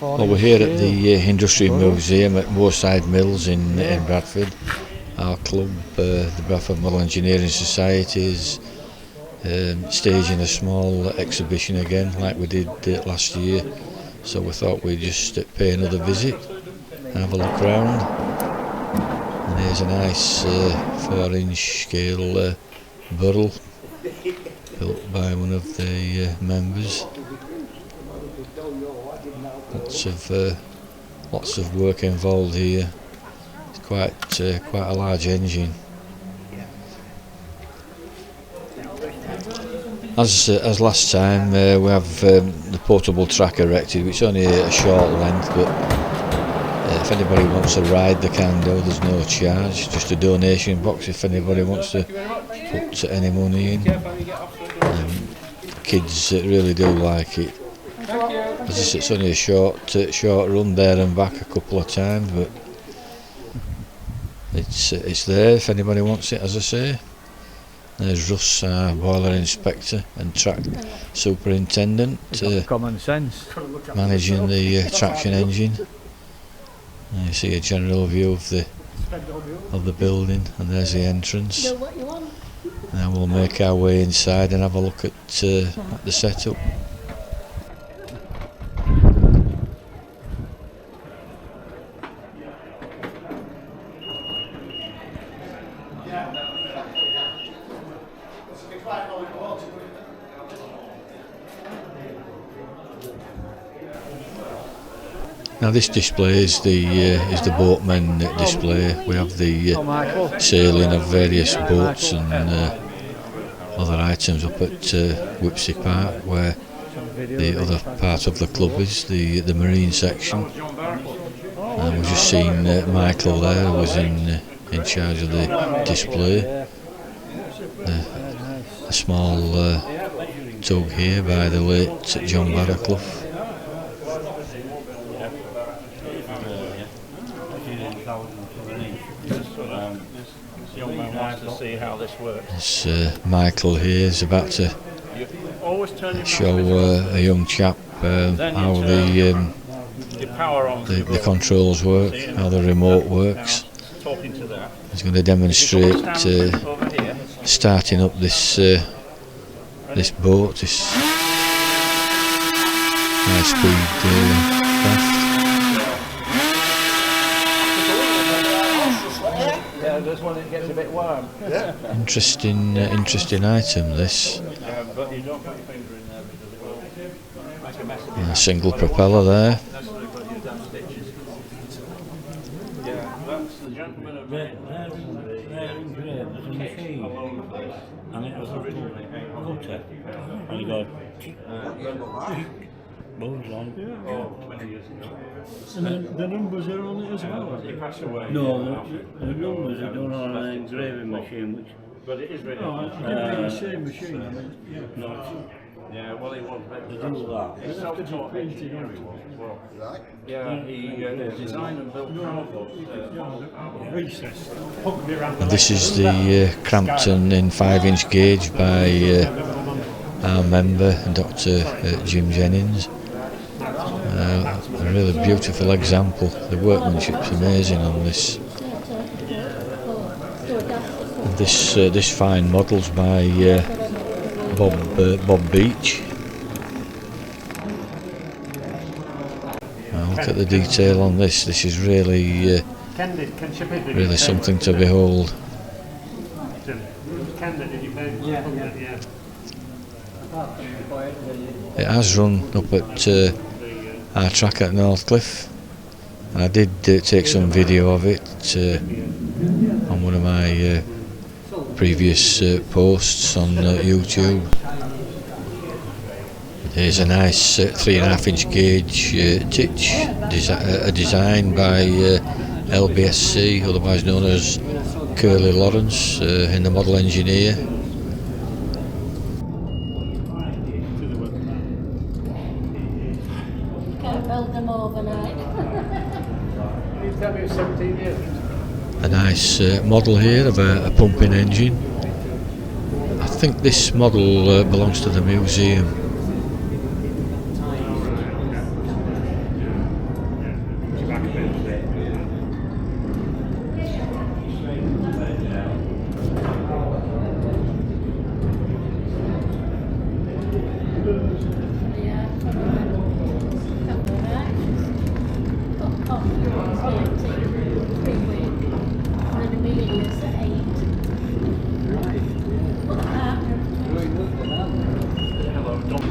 Well, we're here at the Industry Museum at Moorside Mills in Bradford. Our club, the Bradford Model Engineering Society, is staging a small exhibition again, like we did last year. So we thought we'd just pay another visit, have a look round. And here's a nice 4-inch scale burrel built by one of the members. Lots of work involved here. It's quite a large engine. As last time, we have the portable track erected, which is only a short length, but if anybody wants to ride, they can do. There's no charge, just a donation box if anybody wants to put any money in. Kids really do like it. As I say, it's only a short run there and back a couple of times, but it's there if anybody wants it, as I say. There's Russ, our boiler inspector and track superintendent, common sense, managing the traction engine. And you see a general view of the building, and there's the entrance. And then we'll make our way inside and have a look at the setup. Now this display is the Boatman display. We have the sailing of various boats and other items up at Whipsey Park, where the other part of the club is the marine section. And we've just seen Michael there, who was in charge of the display. A small tug here by the late John Barraclough. to see how this works. Michael here is about to show a young chap how the controls work, how the remote works. He's going to demonstrate starting up this boat, this high-speed craft. Yeah, there's one that gets a bit warm. Interesting item, this. But you don't put your finger in there because it will make a mess of it. A single propeller there. Yeah, that's the gentleman of They're engraved as a machine, and it was a cutter, and you go, moves on. many years ago. And the numbers are on it as well? He passed away. No, the numbers are done on an engraving machine, which But it is really. The same machine, I mean, yeah. no, Yeah, well, he was. they do that. He's self-taught engineer, he was as well. Yeah, he designed and built power boats. Recess. This is the Crampton in 5-inch gauge by our member, Dr. Jim Jennings. A really beautiful example. The workmanship's amazing on this. This fine model's by Bob Beach. Now look at the detail on this. This is really something to behold. It has run up at our track at Northcliffe, and I did take some video of it on one of my previous posts on YouTube. Here's a nice 3.5-inch gauge titch, a design by LBSC, otherwise known as Curly Lawrence, in the Model Engineer. Can't build them overnight. You tell me it's 17 years. A nice model here of a pumping engine. I think this model belongs to the museum. Yeah, couple of nights. Got coffee at 3 weeks. And then Amelia's at 8. Got a partner. Hello, Dom.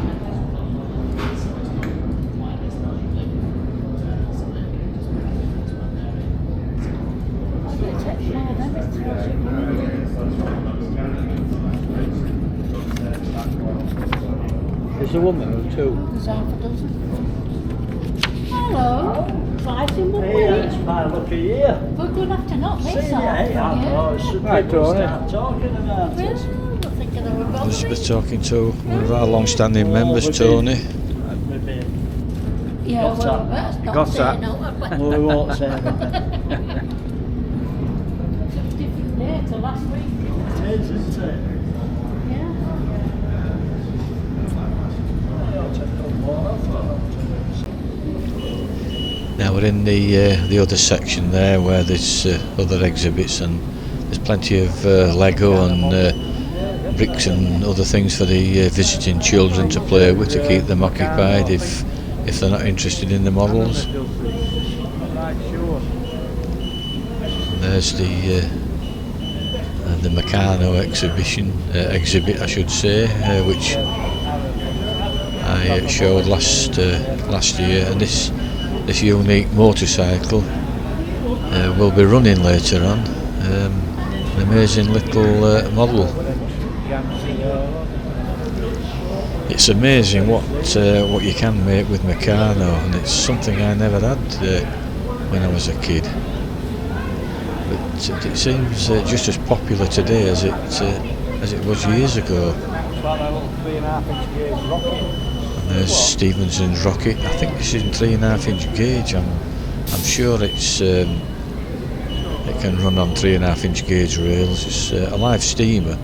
I'm going to take more of them. It's There's a woman or two. There's half a dozen. Hello. Fighting with Hey, me. that's my lucky year. We're going to have to knock this See, off. hey, I know, it's Right, people Tony. start talking about it. Well, I think they were bothering. Elizabeth talking to one of our long-standing members, Tony. Maybe. Yeah, Got well, that. that's You not got saying that. no. Well, we won't say anything. It's a different day to last week. It is, isn't it? Yeah. Now we're in the other section there where there's other exhibits, and there's plenty of Lego and bricks and other things for the visiting children to play with to keep them occupied if they're not interested in the models. There's the Mecanno exhibit I should say, which I showed last year, and this unique motorcycle will be running later on. An amazing little model. It's amazing what you can make with Mecanno, and it's something I never had when I was a kid. But it seems just as popular today as it was years ago. And there's Stephenson's rocket. I think this is in 3.5-inch gauge. I'm sure it can run on 3.5-inch gauge rails. It's a live steamer.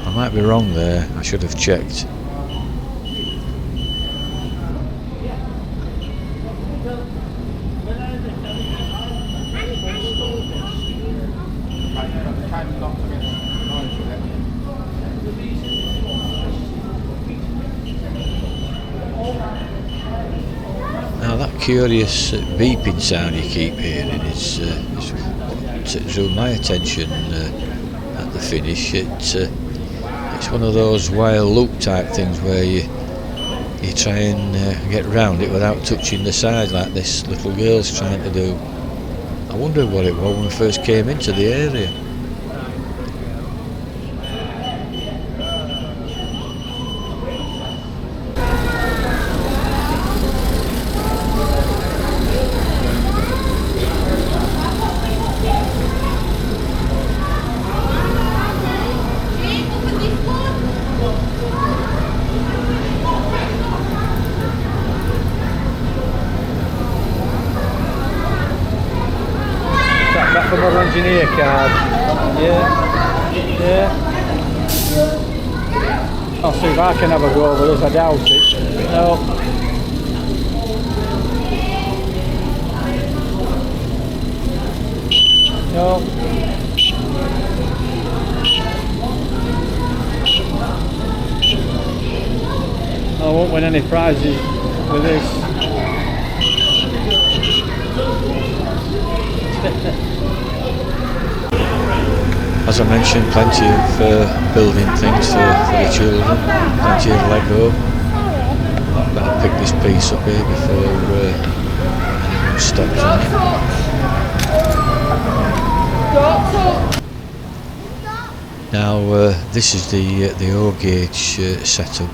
I might be wrong there. I should have checked. Now that curious beeping sound you keep hearing is what drew my attention at the finish. It's one of those wild loop type things where you try and get round it without touching the side, like this little girl's trying to do. I wondered what it was when we first came into the area. That from our engineer card. Yeah. I'll see if I can have a go over this. I doubt it. No. No. I won't win any prizes with this. As I mentioned, plenty of building things for the children, plenty of Lego. Better pick this piece up here before anyone steps on it. Now this is the O gauge setup,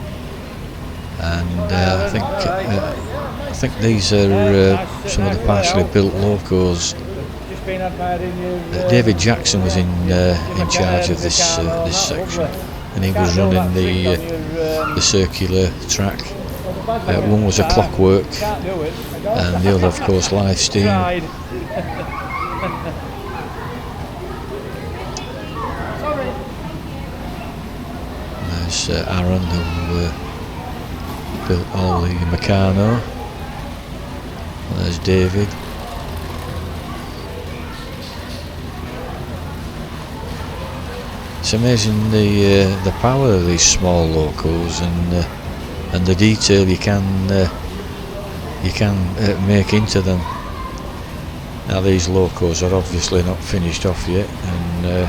and I think these are some of the partially built Locos. David Jackson was in charge of this section, and he was running the circular track. One was a clockwork, and the other, of course, live steam. There's Aaron, who built all the Mecanno. as David. It's amazing the power of these small locos and the detail you can make into them. Now these locos are obviously not finished off yet and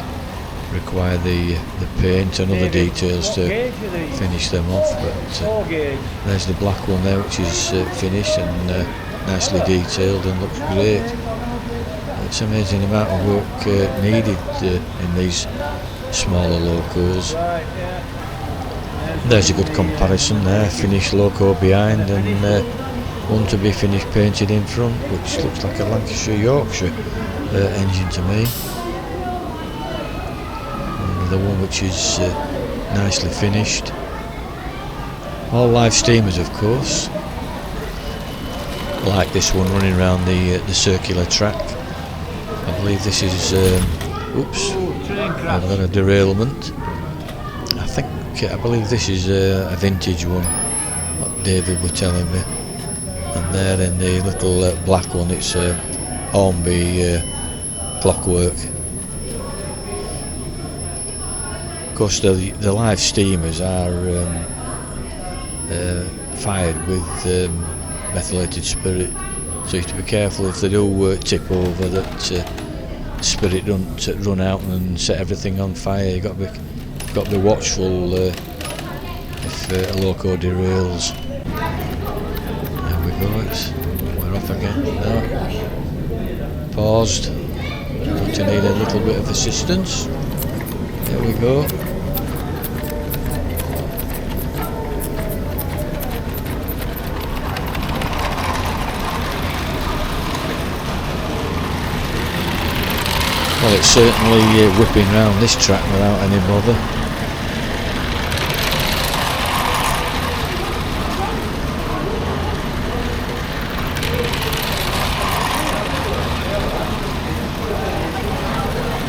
require the paint and other details to finish them off, but there's the black one there which is finished and nicely detailed and looks great. It's amazing the amount of work needed in these smaller locos. There's a good comparison there, finished loco behind and one to be finished painted in front, which looks like a Lancashire Yorkshire engine to me. And the one which is nicely finished. All live steamers, of course. Like this one running around the circular track. I believe this is oops, I've got a derailment. I believe this is a vintage one, what David was telling me. And there in the little black one, it's Hornby clockwork. Of course, the live steamers are fired with methylated spirit, so you have to be careful if they do tip over that spirit don't run out and set everything on fire. You've got to be watchful if a loco derails. There we go, we're off again now. Paused. Going to need a little bit of assistance. There we go. Well, it's certainly whipping round this track without any bother.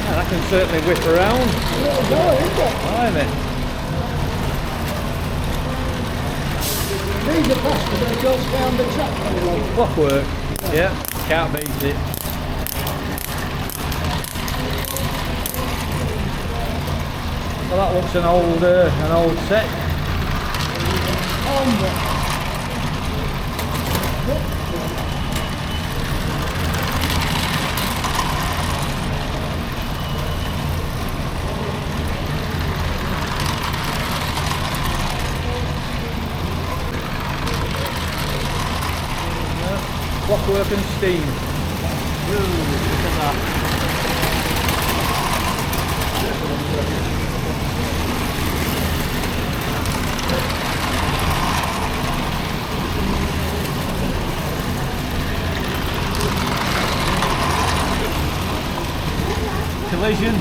Yeah, that can certainly whip around. Blimey. These are faster than it goes down the track. Clockwork. Yeah, can't beat it. Well, that looks an old set. Clockwork and steam. Ooh, look at that. Collision.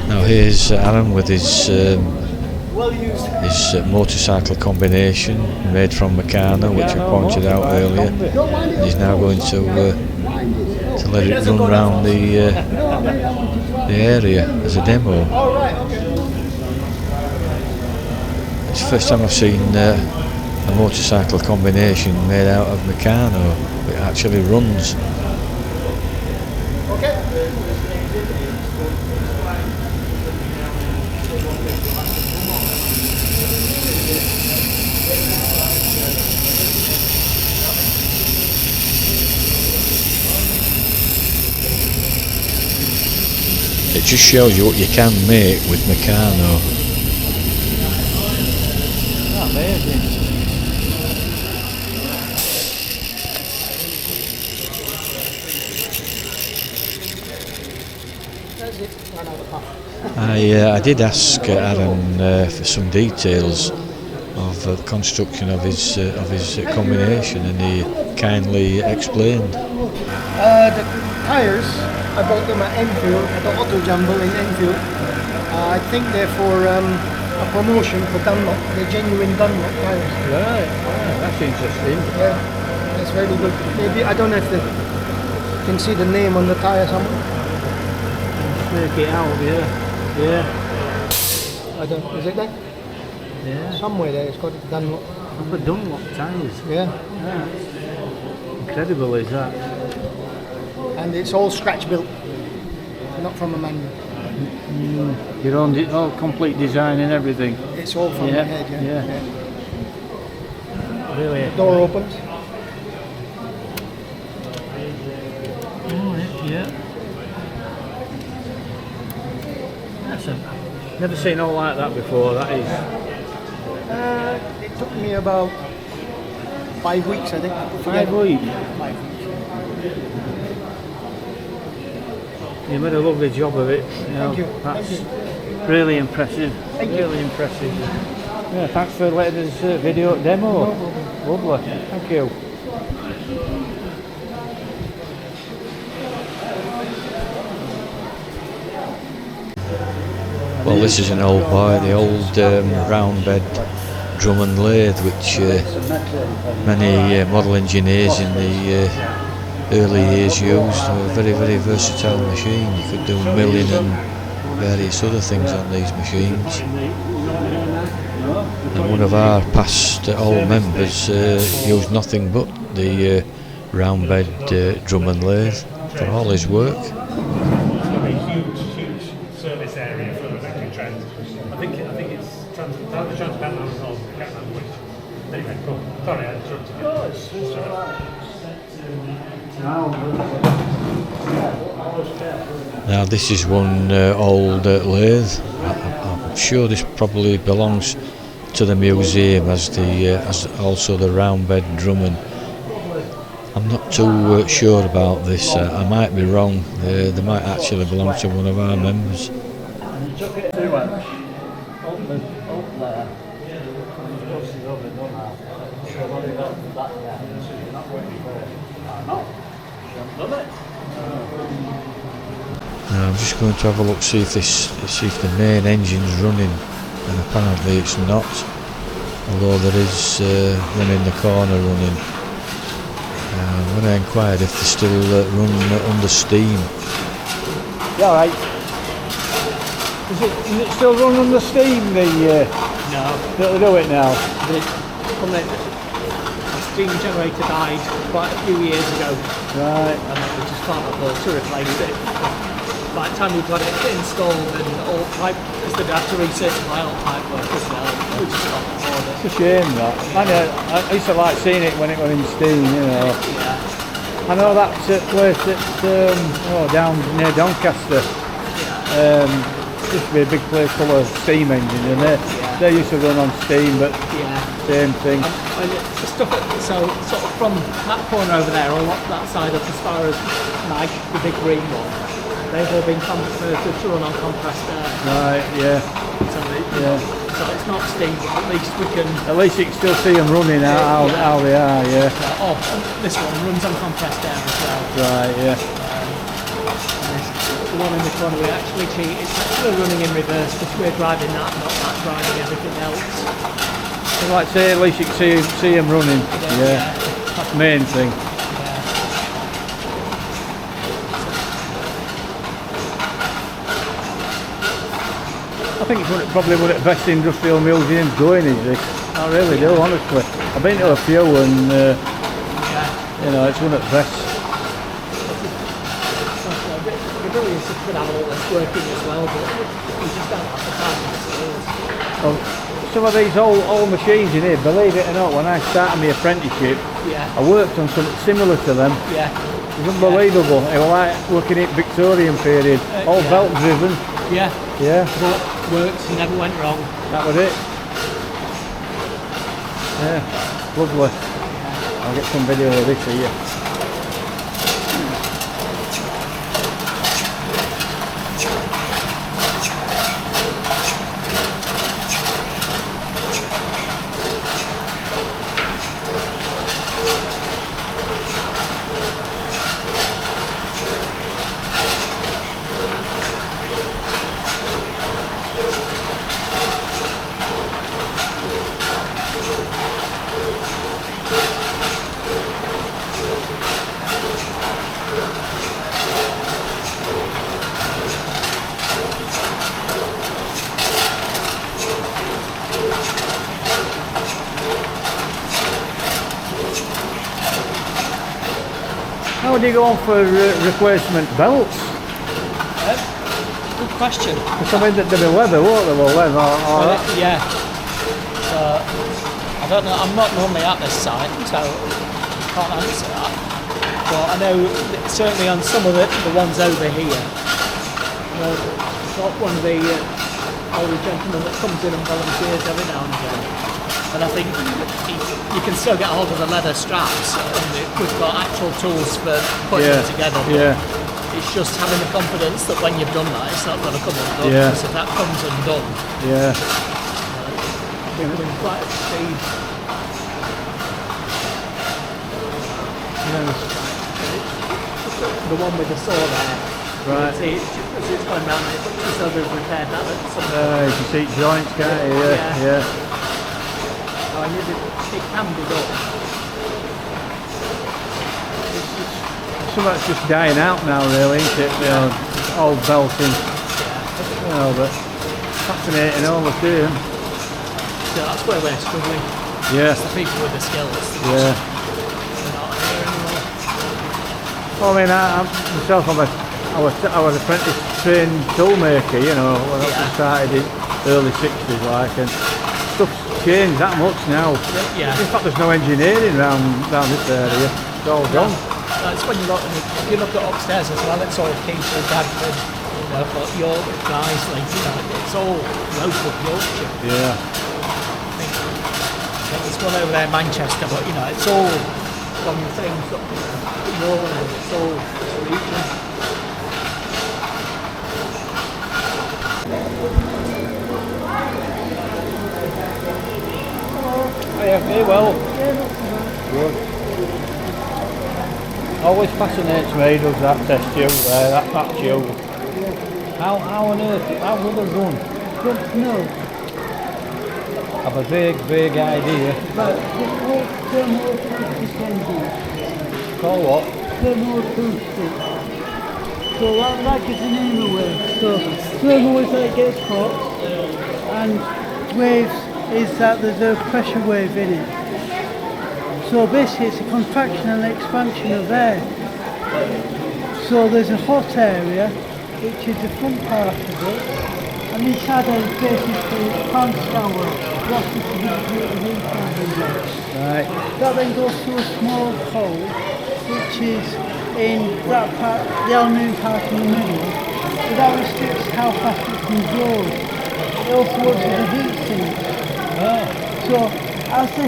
Now here's Aaron with his motorcycle combination made from Mecanno, which I pointed out earlier, and he's now going to let it run around the area as a demo. It's the first time I've seen a motorcycle combination made out of Mecanno. It actually runs. It just shows you what you can make with Mecanno. Amazing. I did ask Aaron for some details of the construction of his combination, and he kindly explained. The tyres, I bought them at Enfield, at the Auto Jumble in Enfield. I think they're for a promotion for Dunlop, the genuine Dunlop tyres. Right, that's interesting. Yeah, that's very good. Maybe, I don't know if they can see the name on the tyre somewhere. Make it out, yeah. I don't, is it there? Yeah. Somewhere there, it's got Dunlop. Proper Dunlop tyres. Yeah. Incredible is that. And it's all scratch built, not from a manual. Your own all complete design and everything. It's all from the head, yeah. Really. Door opens. Yeah. That's never seen all like that before. That is. It took me about 5 weeks, I think. 5 weeks. 5 weeks. You made a lovely job of it. Thank you. That's Thank you. really impressive. Thank you. Really impressive. Yeah, thanks for letting us video demo. Lovely. Thank you. Well, this is an old boy, the old round bed Drummond lathe, which many model engineers in the early years used. A very, very versatile machine. You could do milling and various other things on these machines. And one of our past old members used nothing but the round bed Drummond lathe for all his work. It's going to be a huge service area for the Mecanno trend. I think it's transparent and all the cat language. Anyway, cool. Sorry, I interrupted you. No, it's Now this is one old lathe. I'm sure this probably belongs to the museum as also the round bed Drummond. I'm not too sure about this. I might be wrong. They might actually belong to one of our members. Now I'm just going to have a look, see if the main engine's running, and apparently it's not. Although there is one in the corner running. When I inquired if they still run under steam. Yeah, alright. Is it still run under steam? No. They'll do it now. The steam generator died quite a few years ago. Right. And we just can't afford to replace it. By the time we got it installed and all pipe, because they'd have to recertify all pipe work as well, we just can't afford it. It's a shame that. I used to like seeing it when it went in steam, you know. Yeah. I know that place at down near Doncaster. Used to be a big place full of steam engines, and they used to run on steam, but same thing. And the stuff so sort of from that corner over there, or that side up as far as Mag, the big green one, they've all been converted to run on compressed air. Right, yeah. So it's not steam, but at least we can. At least you can still see them running how they are, yeah. Oh, this one runs on compressed air as well. Right, yeah. The one in the corner we actually cheat. It's actually running in reverse because we're driving that, not that driving everything else. I'd like to say at least you can see them running. Yeah. That's the main thing. I think it's probably one of the best industrial museums going, is this. I really do, honestly. I've been to a few and you know, it's one of the best. We're really interested in having all this working as well, but we just don't have the time to do it. Well, some of these old machines in here, believe it or not, when I started my apprenticeship, I worked on something similar to them. Yeah. It was unbelievable. It was like looking at Victorian period, all belt driven. Yeah. Yeah. But worked, never went wrong. That was it. Yeah, lovely. I'll get some video of this here. How would you go on for replacement belts? Good question. Because I mean, they'd be leather, won't they? Well, leather or Yeah. I don't know. I'm not normally at this site, so I can't answer that. But I know that certainly on some of the ones over here, got one of the older gentlemen that comes in and volunteers every now and again. And I think you can still get hold of the leather straps, and we've got actual tools for putting them together. Yeah. It's just having the confidence that when you've done that, it's not going to come undone. Yeah. Because if that comes undone, yeah. we've been quite at speed. The one with the saw there. Right. See, it's going round there, but just over repaired that at some You can see joints, can't you? Yeah. I mean, it can be done. Some of that's just dying out now, really, isn't it? You know, old belting. You know, but fascinating all the same. So that's where we're struggling. Yeah. It's the people with the skills. Yeah. They're not here anymore. Well, I mean, I myself, I was apprentice trained toolmaker, you know, when I started in early 60s, like, and stuff's changed that much now. Yeah. In fact, there's no engineering around this area. It's all gone. That's when you look, if you look at upstairs as well, it's all Keith, Radford, you know, but York, Guiseley, you know, it's all local Yorkshire. Yeah. I think there's one over there, Manchester, but you know, it's all from the same sort of Northern, it's all region. Yeah, very well. Good. Always fascinates me, does that test tube there, that tube. How on earth, how will they run? Don't know. Have a vague idea. But it's thermoacoustic engine. Call what? Thermoacoustic. So that gives the name away. So thermo is that it gets hot, and waves is that there's a pressure wave in it. So basically it's a contraction and expansion of air. So there's a hot area, which is the front part of it, and inside there is basically a fan shower. That's just a heat in there. Right. That then goes to a small hole, which is in that part, the aluminium part in the middle. So that restricts how fast it can go. It also works as a heat sink. So as the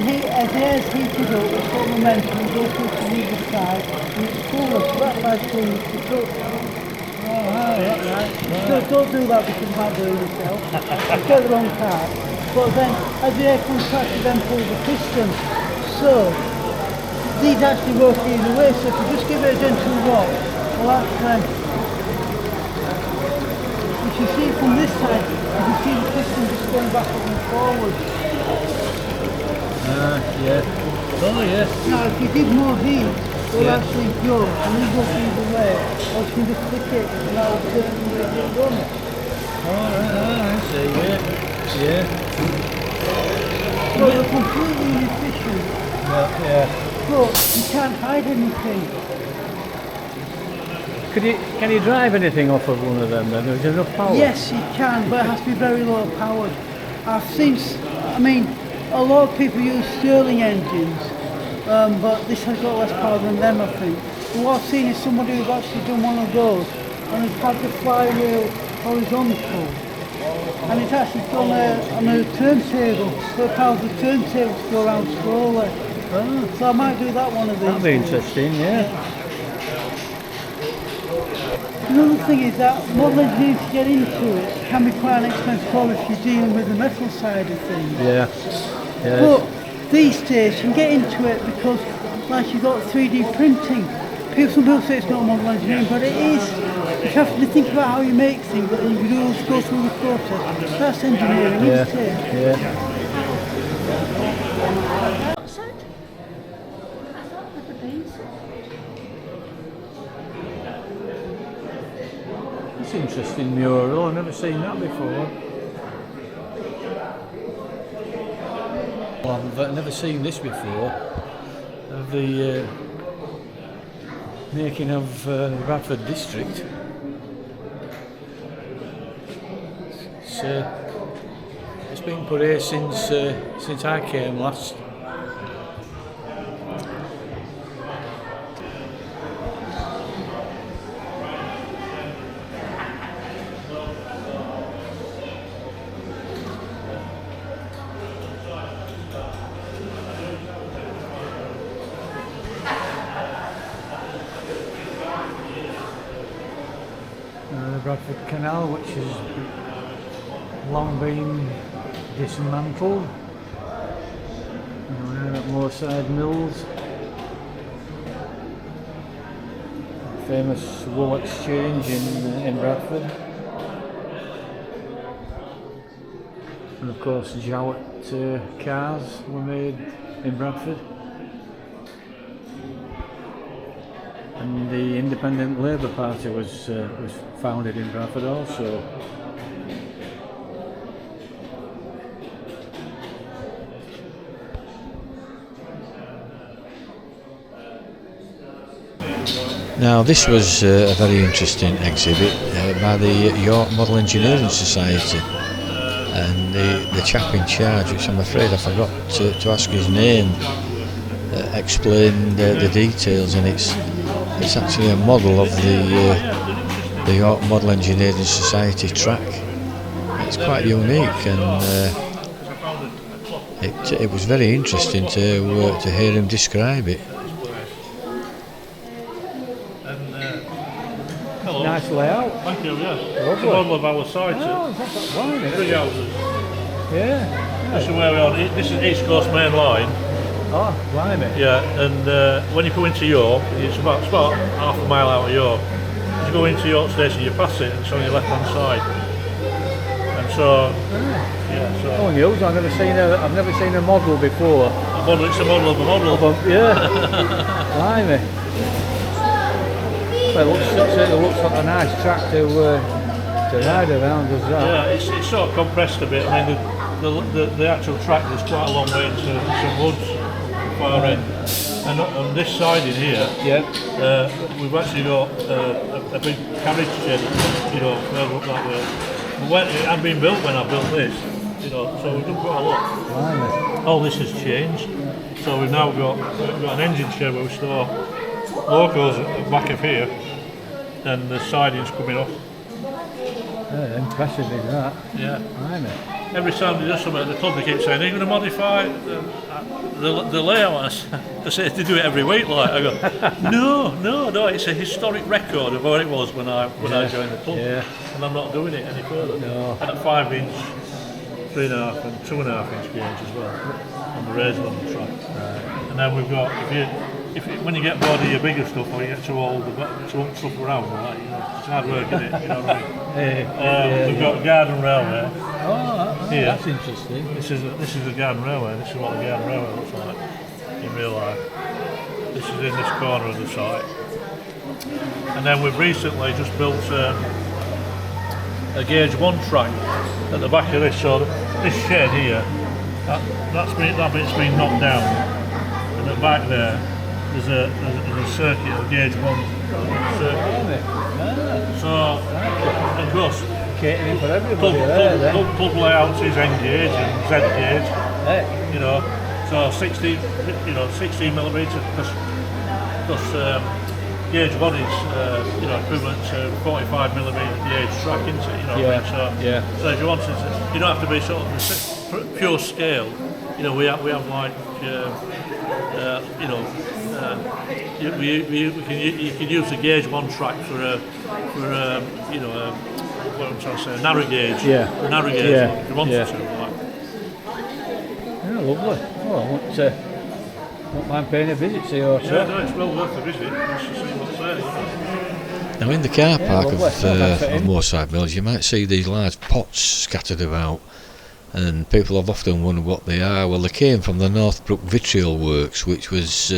air is heated up, it's got momentum and goes through to the other side, and it's cooler, so that's why it's cooling to cook. Right. So don't do that because you might do it yourself. You get the wrong part. But then, as the air comes back, you then pull the piston. So these actually work either way. So if you just give it a gentle rock, well, that's if you see it from this side, you can see the piston just going backwards and forwards. Yeah. Oh, yeah. Now, if you give more heat, it will actually go, and you go either way, or you can just click it, and that will turn and make it run. I see, yeah. So they're completely inefficient, Yeah. but you can't hide anything. Can you drive anything off of one of them then? Is there enough power? Yes, you can, but it has to be very low powered. A lot of people use Stirling engines, but this has got less power than them, I think. But what I've seen is somebody who's actually done one of those, and has had the flywheel horizontal, and it's actually done on a turntable, so it powers the turntable to go around slowly. So I might do that one of these. That'd be interesting, yeah. Another thing is that what they need to get into it can be quite an expensive problem if you're dealing with the metal side of things. Yeah. But these days you can get into it because, like, you've got 3D printing. Some people say it's not model engineering, but it is. You have to think about how you make things, but you do also go through the process. That's engineering, isn't it? Yeah. Outside? I thought with the beans. It's interesting mural, I've never seen that before. Well, I've never seen this before. Of the making of the Radford District. It's been put here since I came last. The Radford Canal, which has long been dismantled. We're at Moorside Mills, famous wool exchange in Radford, and of course Jowett cars were made in Bradford. And the Independent Labour Party was founded in Bradford also. Now this was a very interesting exhibit by the York Model Engineering Society, and the chap in charge, which I'm afraid I forgot to ask his name, explained the details, and it's actually a model of the York Model Engineering Society track. It's quite unique, and it was very interesting to hear him describe it. Nice layout. Thank you, yeah. Lovely. It's a model of our site. Oh, that's fine. Three houses. Yeah. This is where we are. This is East Coast Main Line. Oh, blimey. Yeah, and when you come into York, it's about half a mile out of York. As you go into York Station, you pass it, and it's on your left-hand side. And so, yeah. So. Oh, news! I've never seen a model before. A model. It's a model of a model. Yeah. Blimey. Well, it certainly looks like a nice track to ride around, does that? Yeah, it's sort of compressed a bit. I mean, the actual track is quite a long way into some woods far end. And on this side in here, we've actually got a big carriage shed, further up that way. It had been built when I built this, so we've done quite a lot. Blimey. All this has changed. So we've now got an engine shed where we store Locos at the back of here, and the siding's coming off. Yeah, impressive is that. Yeah. Blimey. Every time they do something at the club, they keep saying, "Are you going to modify the layout?" I say, "They do it every week." Like I go, no, it's a historic record of what it was when I joined the club, and I'm not doing it any further. No. And at 5 inch, 3.5 and 2.5 inch gauge as well on the razor on the track. Right. And then we've got when you get bored of your bigger stuff, or you get too old to want stuff around, it's hard work, isn't it? You know what I mean? We've got a garden railway. Oh, here. That's interesting. This is a garden railway. This is what the garden railway looks like in real life. This is in this corner of the site. And then we've recently just built a gauge 1 track at the back of this. So this shed here, that bit's been knocked down, and at the back there, there's a circuit of gauge 1 circuit. So, of course, catering for everybody there. Club layouts is N gauge and Z gauge. So 16 millimetres plus gauge 1 is equivalent to 45 millimetre gauge track, isn't it? So if you want to, you don't have to be sort of pure scale. We have like you can use the gauge 1 track for what I'm trying to say, a narrow gauge. A narrow gauge if you wanted to. Like. Yeah, lovely. Oh, I won't mind paying a visit to your shop. No, it's well worth a visit. Just to see what's there. Now in the car park of Moorside Mills, you might see these large pots scattered about, and people have often wondered what they are. Well, they came from the Northbrook Vitriol Works, which was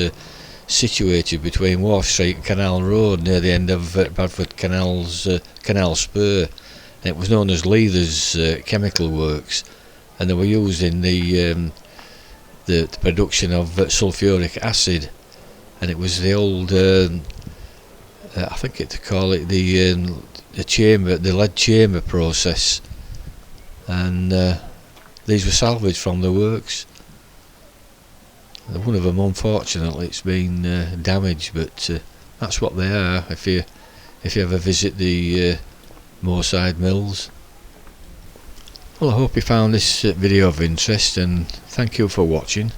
situated between Wharf Street and Canal Road, near the end of Bradford Canal's Canal Spur. And it was known as Lether's Chemical Works, and they were used in the production of sulphuric acid, and it was the old I think to call it the chamber, the lead chamber process, and these were salvaged from the works. One of them, unfortunately, it's been damaged, but that's what they are. If you ever visit the Moorside mills. Well, I hope you found this video of interest, and thank you for watching.